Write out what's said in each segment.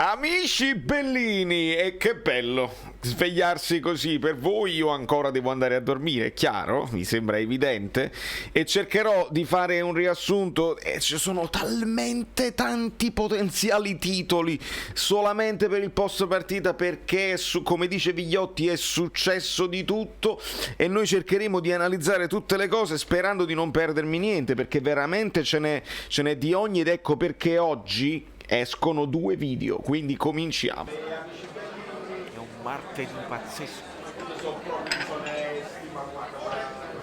Amici bellini, e che bello svegliarsi così. Per voi io ancora devo andare a dormire, è chiaro, mi sembra evidente, e cercherò di fare un riassunto. Ci sono talmente tanti potenziali titoli solamente per il post partita, perché come dice Vigliotti è successo di tutto, e noi cercheremo di analizzare tutte le cose sperando di non perdermi niente, perché veramente ce n'è di ogni, ed ecco perché oggi escono 2 video, quindi cominciamo. È un martedì pazzesco.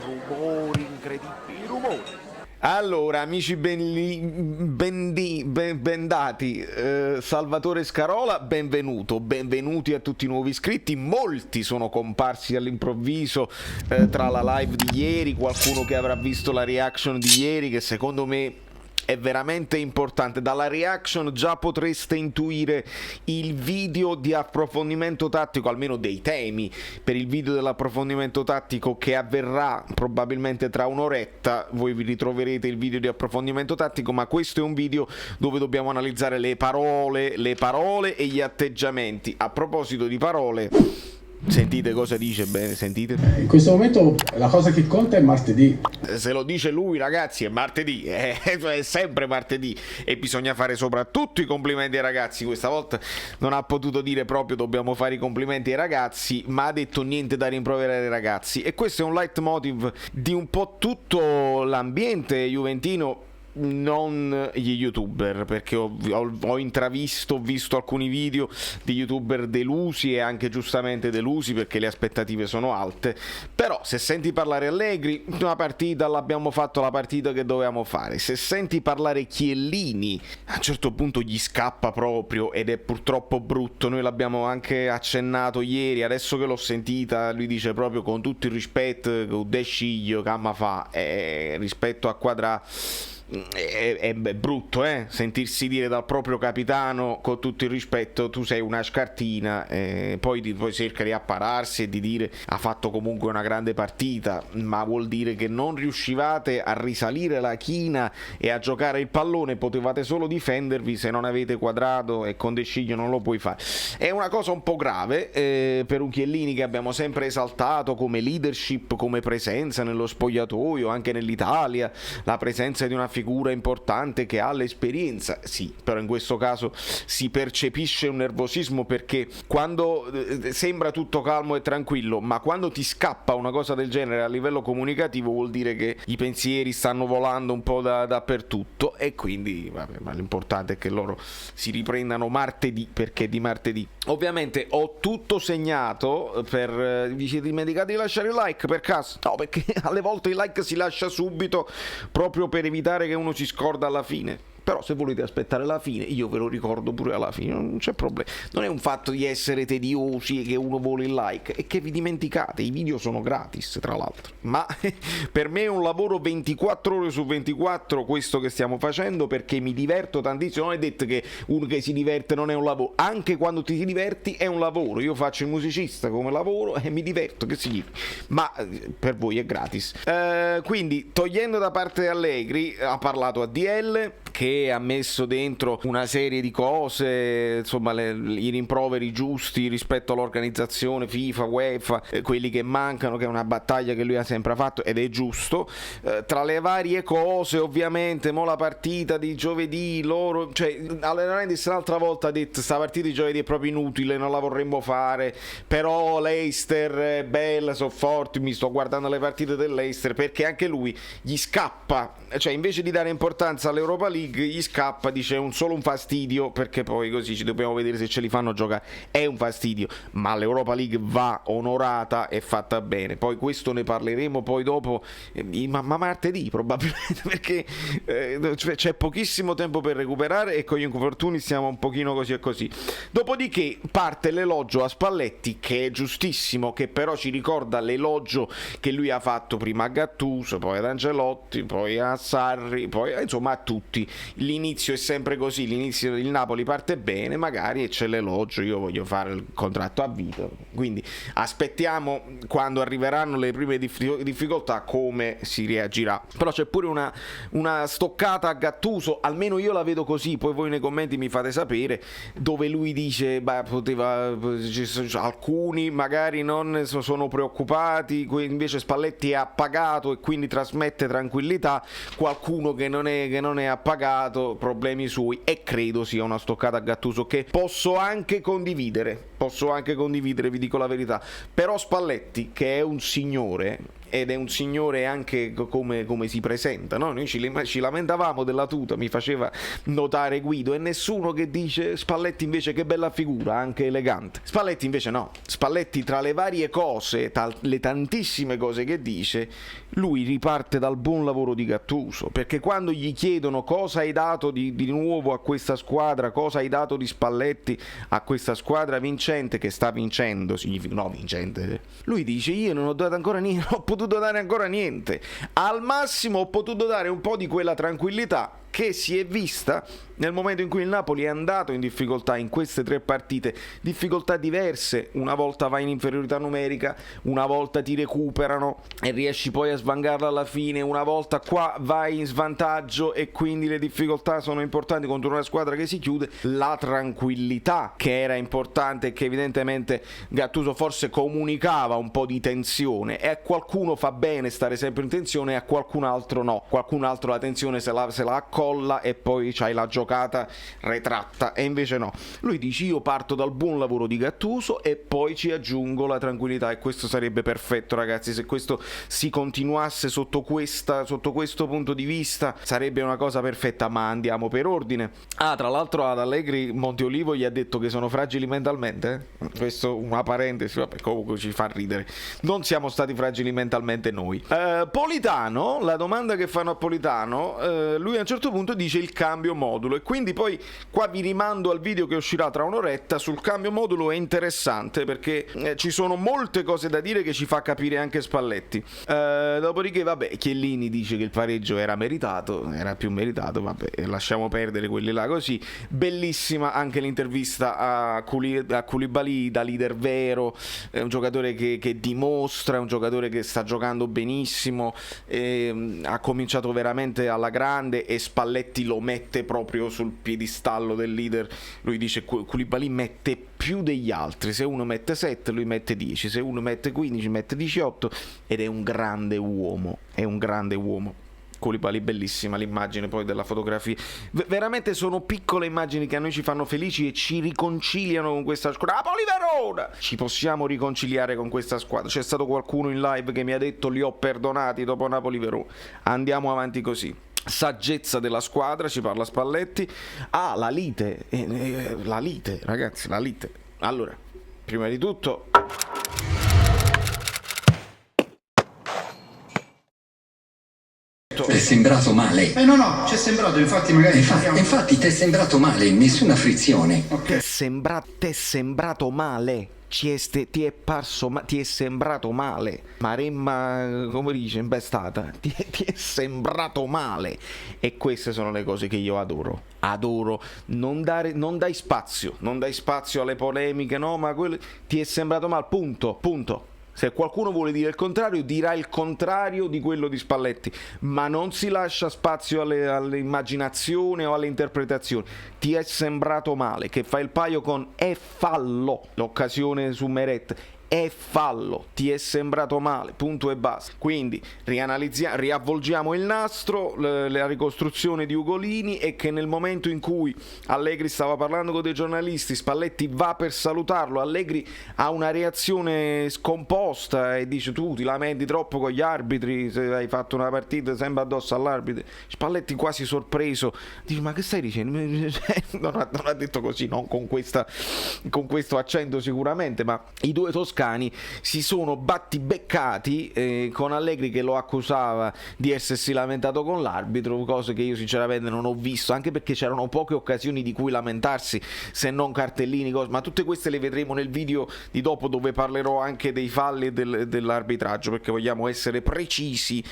Rumori incredibili, rumori. Allora, amici bendati, Salvatore Scarola, benvenuti a tutti i nuovi iscritti. Molti sono comparsi all'improvviso tra la live di ieri, qualcuno che avrà visto la reaction di ieri, che secondo me è veramente importante. Dalla reaction già potreste intuire il video di approfondimento tattico, almeno dei temi per il video dell'approfondimento tattico che avverrà probabilmente tra un'oretta. Voi vi ritroverete il video di approfondimento tattico, ma questo è un video dove dobbiamo analizzare le parole e gli atteggiamenti. A proposito di parole, sentite cosa dice, bene, sentite. In questo momento la cosa che conta è martedì. Se lo dice lui, ragazzi, è martedì, è sempre martedì, e bisogna fare soprattutto i complimenti ai ragazzi. Questa volta non ha potuto dire proprio dobbiamo fare i complimenti ai ragazzi, ma ha detto niente da rimproverare ai ragazzi, e questo è un leitmotiv di un po' tutto l'ambiente juventino, non gli youtuber, perché ho visto alcuni video di youtuber delusi, e anche giustamente delusi perché le aspettative sono alte. Però se senti parlare Allegri, una partita l'abbiamo fatto, la partita che dovevamo fare. Se senti parlare Chiellini, a un certo punto gli scappa proprio, ed è purtroppo brutto. Noi l'abbiamo anche accennato ieri, adesso che l'ho sentita lui dice proprio con tutto il rispetto che De Sciglio camma fa, rispetto a Quadra. È brutto, sentirsi dire dal proprio capitano, con tutto il rispetto, tu sei una scartina, poi cerca di appararsi e di dire ha fatto comunque una grande partita, ma vuol dire che non riuscivate a risalire la china e a giocare il pallone, potevate solo difendervi. Se non avete Quadrato e con De Sciglio non lo puoi fare. È una cosa un po' grave per un Chiellini che abbiamo sempre esaltato come leadership, come presenza nello spogliatoio, anche nell'Italia, la presenza di una figura importante che ha l'esperienza. Sì, però in questo caso si percepisce un nervosismo, perché quando sembra tutto calmo e tranquillo, ma quando ti scappa una cosa del genere a livello comunicativo, vuol dire che i pensieri stanno volando un po' dappertutto, e quindi vabbè, ma l'importante è che loro si riprendano martedì, perché di martedì ovviamente ho tutto segnato. Vi siete dimenticati di lasciare il like per caso? No, perché alle volte il like si lascia subito proprio per evitare che uno si scorda alla fine. Però se volete aspettare la fine, io ve lo ricordo pure alla fine, non c'è problema. Non è un fatto di essere tediosi e che uno vuole il like, è che vi dimenticate, i video sono gratis tra l'altro. Ma per me è un lavoro 24 ore su 24 questo che stiamo facendo, perché mi diverto tantissimo. Non è detto che uno che si diverte non è un lavoro, anche quando ti diverti è un lavoro. Io faccio il musicista come lavoro e mi diverto, che significa? Ma per voi è gratis. Quindi, togliendo da parte Allegri, ha parlato ADL, che ha messo dentro una serie di cose, insomma i rimproveri giusti rispetto all'organizzazione FIFA, UEFA, quelli che mancano, che è una battaglia che lui ha sempre fatto, ed è giusto. Tra le varie cose, ovviamente, la partita di giovedì, Allenandis l'altra volta ha detto sta partita di giovedì è proprio inutile, non la vorremmo fare, però l'Eister è bella, sono forti, mi sto guardando le partite dell'Eister, perché anche lui gli scappa, cioè invece di dare importanza all'Europa League gli scappa, dice solo un fastidio, perché poi così ci dobbiamo vedere se ce li fanno giocare. È un fastidio, ma l'Europa League va onorata e fatta bene. Poi questo ne parleremo poi dopo, ma martedì probabilmente, perché c'è pochissimo tempo per recuperare e con gli infortuni stiamo un pochino così e così. Dopodiché parte l'elogio a Spalletti, che è giustissimo, che però ci ricorda l'elogio che lui ha fatto prima a Gattuso, poi ad Ancelotti, poi a Sarri, poi insomma a tutti. l'inizio è sempre così, l'inizio il Napoli parte bene magari e c'è l'elogio, io voglio fare il contratto a vita, quindi aspettiamo quando arriveranno le prime difficoltà come si reagirà. Però c'è pure una stoccata a Gattuso, almeno io la vedo così, poi voi nei commenti mi fate sapere, dove lui dice alcuni magari non sono preoccupati, invece Spalletti è appagato e quindi trasmette tranquillità, qualcuno che non è appagato, problemi suoi, e credo sia una stoccata a Gattuso che posso anche condividere, vi dico la verità. Però Spalletti, che è un signore, ed è un signore anche come si presenta, no? Noi ci lamentavamo della tuta, mi faceva notare Guido, e nessuno che dice Spalletti invece che bella figura, anche elegante. Spalletti invece no, Spalletti tra le varie cose, le tantissime cose che dice, lui riparte dal buon lavoro di Gattuso, perché quando gli chiedono cosa hai dato di nuovo a questa squadra, cosa hai dato di Spalletti a questa squadra vincente che sta vincendo, no vincente, lui dice io non ho dato ancora niente, non ho potuto dare ancora niente, al massimo ho potuto dare un po' di quella tranquillità che si è vista nel momento in cui il Napoli è andato in difficoltà in queste 3 partite, difficoltà diverse, una volta vai in inferiorità numerica, una volta ti recuperano e riesci poi a svangarla alla fine, una volta qua vai in svantaggio e quindi le difficoltà sono importanti contro una squadra che si chiude, la tranquillità che era importante e che evidentemente Gattuso forse comunicava un po' di tensione, e a qualcuno fa bene stare sempre in tensione e a qualcun altro no, qualcun altro la tensione se la accolla e poi c'hai la giocata retratta, e invece no, lui dice io parto dal buon lavoro di Gattuso e poi ci aggiungo la tranquillità, e questo sarebbe perfetto, ragazzi. Se questo si continuasse sotto questo punto di vista sarebbe una cosa perfetta, ma andiamo per ordine. Tra l'altro ad Allegri Monteolivo gli ha detto che sono fragili mentalmente, questo una parentesi, vabbè, comunque ci fa ridere, non siamo stati fragili mentalmente noi. Politano, la domanda che fanno a Politano, lui a un certo punto dice il cambio modulo, e quindi poi qua vi rimando al video che uscirà tra un'oretta sul cambio modulo, è interessante perché ci sono molte cose da dire che ci fa capire anche Spalletti. Dopodiché vabbè, Chiellini dice che il pareggio era meritato, era più meritato, vabbè, lasciamo perdere quelli là così. Bellissima anche l'intervista a Koulibaly da leader vero, è un giocatore che dimostra, è un giocatore che sta giocando benissimo, ha cominciato veramente alla grande e Spalletti lo mette proprio sul piedistallo del leader. Lui dice Koulibaly mette più degli altri, se uno mette 7 lui mette 10, se uno mette 15 mette 18, ed è un grande uomo, Koulibaly. Bellissima l'immagine poi della fotografia, veramente sono piccole immagini che a noi ci fanno felici e ci riconciliano con questa squadra. Napoli Verona! Ci possiamo riconciliare con questa squadra. C'è stato qualcuno in live che mi ha detto li ho perdonati dopo Napoli Verona. Andiamo avanti così. Saggezza della squadra, ci parla Spalletti. La lite, ragazzi, la lite. Allora, prima di tutto È sembrato male. No, ci è sembrato, infatti magari... Infatti ti è sembrato male, nessuna frizione. Ok. Ti è sembrato male. Ti è sembrato male. Maremma, come dice, imbestata. Ti è sembrato male. E queste sono le cose che io adoro. Non dai spazio alle polemiche, no, ma ti è sembrato male, punto. Se qualcuno vuole dire il contrario, dirà il contrario di quello di Spalletti, ma non si lascia spazio all'immaginazione o alle interpretazioni. Ti è sembrato male, che fa il paio con è fallo, l'occasione su Meret, è fallo, ti è sembrato male, punto e basta. Quindi riavvolgiamo il nastro, la ricostruzione di Ugolini, e che nel momento in cui Allegri stava parlando con dei giornalisti, Spalletti va per salutarlo, Allegri ha una reazione scomposta e dice tu ti lamenti troppo con gli arbitri, se hai fatto una partita sempre addosso all'arbitro. Spalletti quasi sorpreso dice ma che stai dicendo? non ha detto così, non con questo accento sicuramente, ma i due toscani toscani si sono battibeccati con Allegri che lo accusava di essersi lamentato con l'arbitro, cose che io sinceramente non ho visto, anche perché c'erano poche occasioni di cui lamentarsi, se non cartellini, cose. Ma tutte queste le vedremo nel video di dopo, dove parlerò anche dei falli dell'arbitraggio, perché vogliamo essere precisi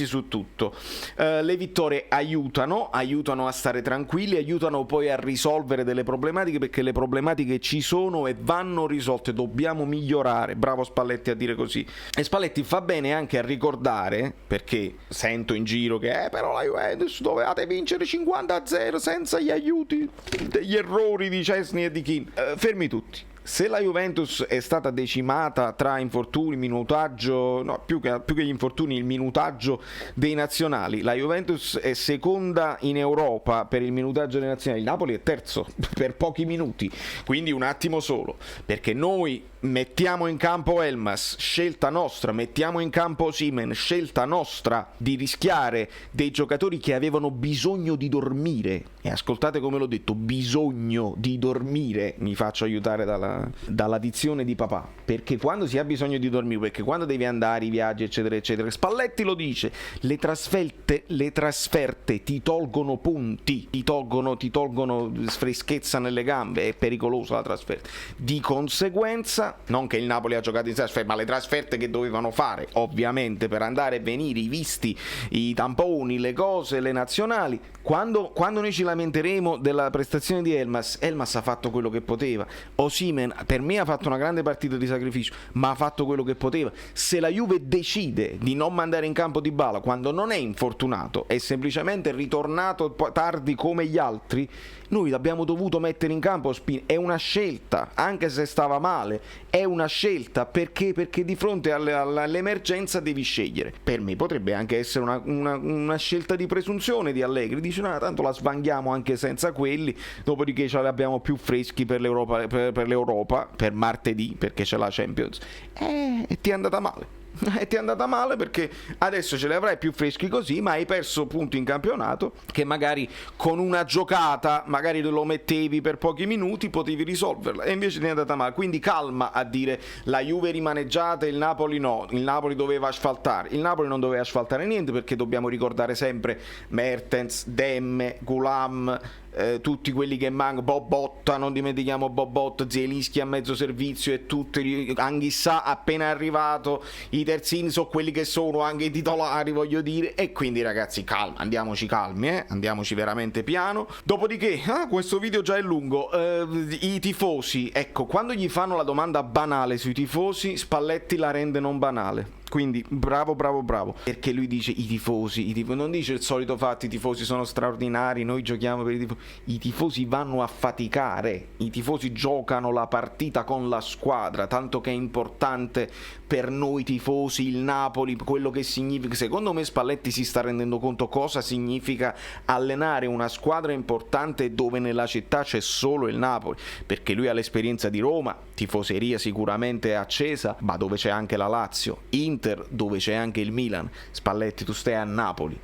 su tutto. Le vittorie aiutano a stare tranquilli, aiutano poi a risolvere delle problematiche, perché le problematiche ci sono e vanno risolte, dobbiamo migliorare. Bravo Spalletti a dire così. E Spalletti fa bene anche a ricordare, perché sento in giro che però la Juventus dovevate vincere 50-0 senza gli aiuti degli errori di Szczęsny e di Kean. Fermi tutti. Se la Juventus è stata decimata tra infortuni, minutaggio, no, più che gli infortuni, il minutaggio dei nazionali, la Juventus è seconda in Europa per il minutaggio dei nazionali, il Napoli è terzo per pochi minuti, quindi un attimo solo, perché noi mettiamo in campo Elmas, scelta nostra, mettiamo in campo Osimhen, scelta nostra, di rischiare dei giocatori che avevano bisogno di dormire, e ascoltate come l'ho detto, bisogno di dormire, mi faccio aiutare dalla dizione di papà, perché quando si ha bisogno di dormire, perché quando devi andare, i viaggi eccetera eccetera, Spalletti lo dice, le trasferte ti tolgono punti, ti tolgono freschezza nelle gambe, è pericolosa la trasferta, di conseguenza, non che il Napoli ha giocato in trasferta, ma le trasferte che dovevano fare ovviamente per andare e venire, i visti, i tamponi, le cose, le nazionali, quando noi ci lamenteremo della prestazione di Elmas ha fatto quello che poteva. Osimhen per me ha fatto una grande partita di sacrificio, ma ha fatto quello che poteva. Se la Juve decide di non mandare in campo Dybala quando non è infortunato, è semplicemente ritornato tardi come gli altri, noi l'abbiamo dovuto mettere in campo. È una scelta, anche se stava male, è una scelta, perché di fronte all'emergenza devi scegliere. Per me potrebbe anche essere una scelta di presunzione di Allegri, dice no, tanto la svanghiamo anche senza quelli, dopodiché ce li abbiamo più freschi per l'Europa, per martedì, perché c'è la Champions, e ti è andata male. E ti è andata male, perché adesso ce li avrai più freschi così, ma hai perso punti in campionato che magari con una giocata, magari lo mettevi per pochi minuti, potevi risolverla, e invece ti è andata male. Quindi calma a dire la Juve rimaneggiata, il Napoli no, il Napoli doveva asfaltare. Il Napoli non doveva asfaltare niente, perché dobbiamo ricordare sempre Mertens, Demme, Gulam, tutti quelli che mancano, Bobotta, non dimentichiamo Bobotta, Zielinski a mezzo servizio e tutti, Anghissà appena arrivato, i terzini sono quelli che sono, anche i titolari, voglio dire, e quindi ragazzi calma, andiamoci calmi, andiamoci veramente piano. Dopodiché, questo video già è lungo, i tifosi, ecco, quando gli fanno la domanda banale sui tifosi, Spalletti la rende non banale. Quindi bravo, perché lui dice i tifosi, non dice il solito fatto i tifosi sono straordinari, noi giochiamo per i tifosi vanno a faticare, i tifosi giocano la partita con la squadra, tanto che è importante per noi tifosi il Napoli, quello che significa. Secondo me Spalletti si sta rendendo conto cosa significa allenare una squadra importante dove nella città c'è solo il Napoli, perché lui ha l'esperienza di Roma, tifoseria sicuramente accesa, ma dove c'è anche la Lazio, Inter, dove c'è anche il Milan. Spalletti, tu stai a Napoli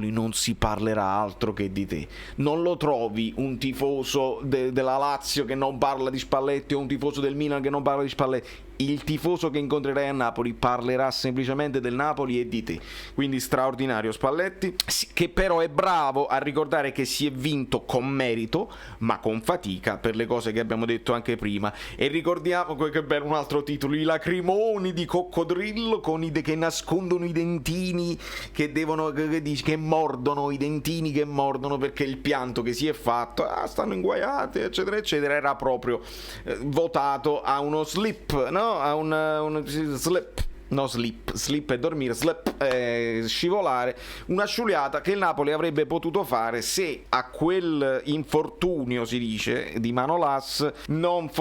non si parlerà altro che di te, non lo trovi un tifoso della Lazio che non parla di Spalletti o un tifoso del Milan che non parla di Spalletti. Il tifoso che incontrerai a Napoli parlerà semplicemente del Napoli e di te. Quindi straordinario Spalletti, che però è bravo a ricordare che si è vinto con merito ma con fatica, per le cose che abbiamo detto anche prima. E ricordiamo che per un altro titolo, i lacrimoni di coccodrillo che nascondono i dentini che mordono, i dentini che mordono, perché il pianto che si è fatto, stanno inguaiati eccetera eccetera, era proprio votato a uno slip, no? A un slip. No, slip è dormire, scivolare, una sciuliata che il Napoli avrebbe potuto fare se a quel infortunio, si dice, di Manolas non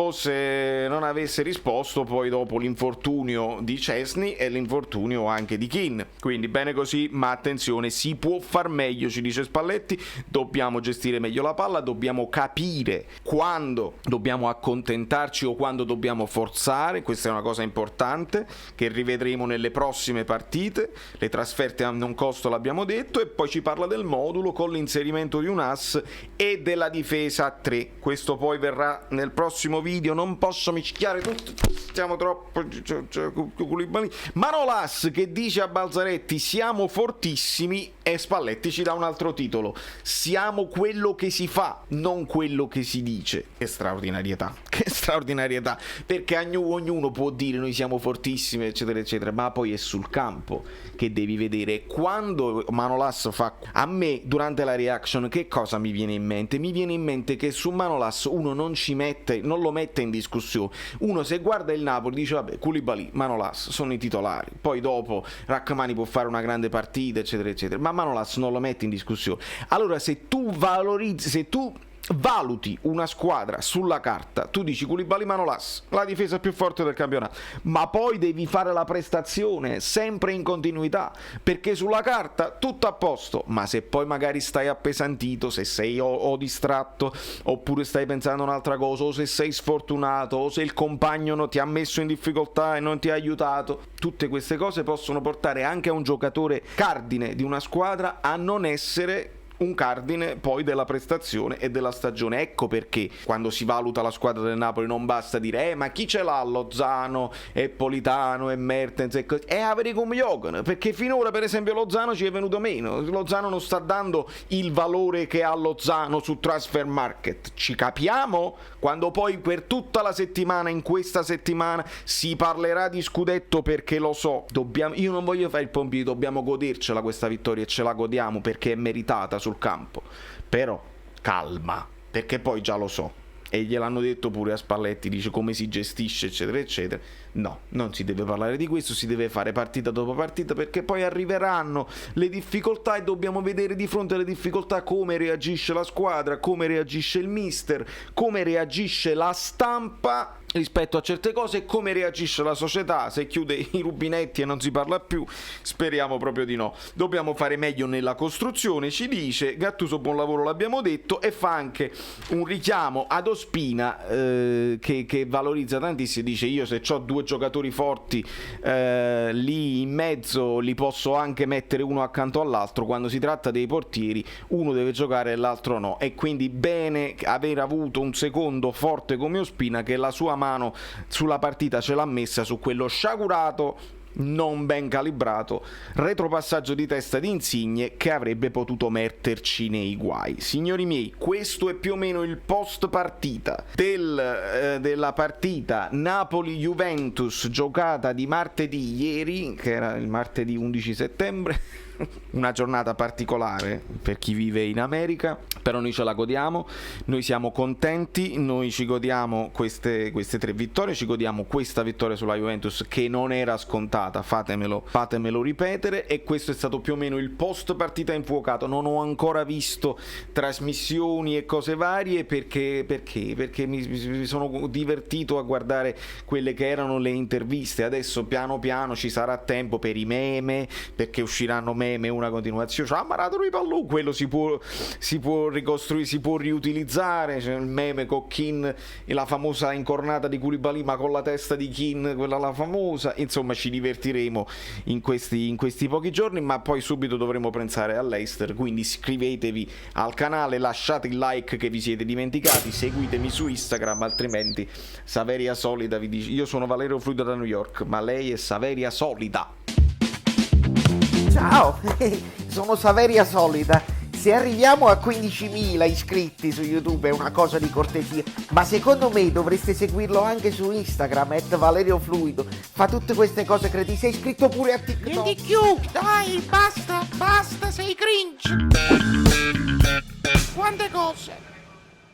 avesse risposto poi dopo l'infortunio di Szczęsny e l'infortunio anche di Kean. Quindi bene così, ma attenzione, si può far meglio, ci dice Spalletti, dobbiamo gestire meglio la palla, dobbiamo capire quando dobbiamo accontentarci o quando dobbiamo forzare, questa è una cosa importante che rivedremo vedremo nelle prossime partite, le trasferte hanno un costo, l'abbiamo detto, e poi ci parla del modulo con l'inserimento di un as e della difesa a 3. Questo poi verrà nel prossimo video, non posso mischiare tutto, stiamo troppo Manolas che dice a Balzaretti siamo fortissimi e Spalletti ci dà un altro titolo: siamo quello che si fa, non quello che si dice. Che straordinarietà, perché ognuno può dire noi siamo fortissimi eccetera eccetera, ma poi è sul campo che devi vedere. Quando Manolas fa, a me durante la reaction che cosa mi viene in mente? Mi viene in mente che su Manolas uno non lo mette in discussione. Uno se guarda il Napoli dice vabbè, Koulibaly, Manolas sono i titolari, poi dopo Rachmani può fare una grande partita eccetera eccetera, ma Manolas non lo mette in discussione. Allora se tu valuti una squadra sulla carta, tu dici Koulibaly, Manolas, la difesa più forte del campionato, ma poi devi fare la prestazione sempre in continuità, perché sulla carta tutto a posto, ma se poi magari stai appesantito, se sei o distratto, oppure stai pensando a un'altra cosa, o se sei sfortunato, o se il compagno ti ha messo in difficoltà e non ti ha aiutato, tutte queste cose possono portare anche a un giocatore cardine di una squadra a non essere un cardine poi della prestazione e della stagione. Ecco perché quando si valuta la squadra del Napoli non basta dire ma chi ce l'ha Lozano e Politano e Mertens e così, avere come giocano, perché finora per esempio Lozano ci è venuto meno. Lozano non sta dando il valore che ha Lozano su Transfer Market, ci capiamo? Quando poi per tutta la settimana, in questa settimana si parlerà di scudetto, perché lo so, io non voglio fare il pompino, dobbiamo godercela questa vittoria e ce la godiamo perché è meritata sul campo, però calma, perché poi già lo so e gliel'hanno detto pure a Spalletti, dice come si gestisce eccetera eccetera. No, non si deve parlare di questo, si deve fare partita dopo partita, perché poi arriveranno le difficoltà e dobbiamo vedere di fronte alle difficoltà come reagisce la squadra, come reagisce il mister, come reagisce la stampa rispetto a certe cose e come reagisce la società. Se chiude i rubinetti e non si parla più, speriamo proprio di no. Dobbiamo fare meglio nella costruzione, ci dice Gattuso, buon lavoro l'abbiamo detto, e fa anche un richiamo ad Ospina che valorizza tantissimo, dice io se ho due giocatori forti lì in mezzo li posso anche mettere uno accanto all'altro, quando si tratta dei portieri uno deve giocare e l'altro no, e quindi bene aver avuto un secondo forte come Ospina che la sua mano sulla partita ce l'ha messa su quello sciagurato, non ben calibrato retropassaggio di testa di Insigne che avrebbe potuto metterci nei guai. Signori miei, questo è più o meno il post partita della partita Napoli-Juventus giocata di martedì ieri, che era il martedì 11 settembre una giornata particolare per chi vive in America, però noi ce la godiamo, noi siamo contenti, noi ci godiamo queste 3 vittorie, ci godiamo questa vittoria sulla Juventus che non era scontata, fatemelo ripetere, e questo è stato più o meno il post partita infuocato. Non ho ancora visto trasmissioni e cose varie perché mi sono divertito a guardare quelle che erano le interviste. Adesso piano piano ci sarà tempo per i meme, perché usciranno meme una continuazione, cioè Maradona i pallù, quello si può ricostruire, si può riutilizzare. C'è il meme con Keane e la famosa incornata di Koulibaly ma con la testa di Keane, quella la famosa. Insomma, ci divertiremo in questi pochi giorni, ma poi subito dovremo pensare all'Eister, quindi iscrivetevi al canale, lasciate il like che vi siete dimenticati, seguitemi su Instagram, altrimenti Saveria Solida vi dice. Io sono Valerio Fluido da New York, ma lei è Saveria Solida. Ciao, sono Saveria Solida. Se arriviamo a 15.000 iscritti su YouTube è una cosa di cortesia, ma secondo me dovreste seguirlo anche su Instagram, @ValerioFluido. Fa tutte queste cose, credi? Sei iscritto pure a TikTok? Niente più, dai, basta, sei cringe. Quante cose.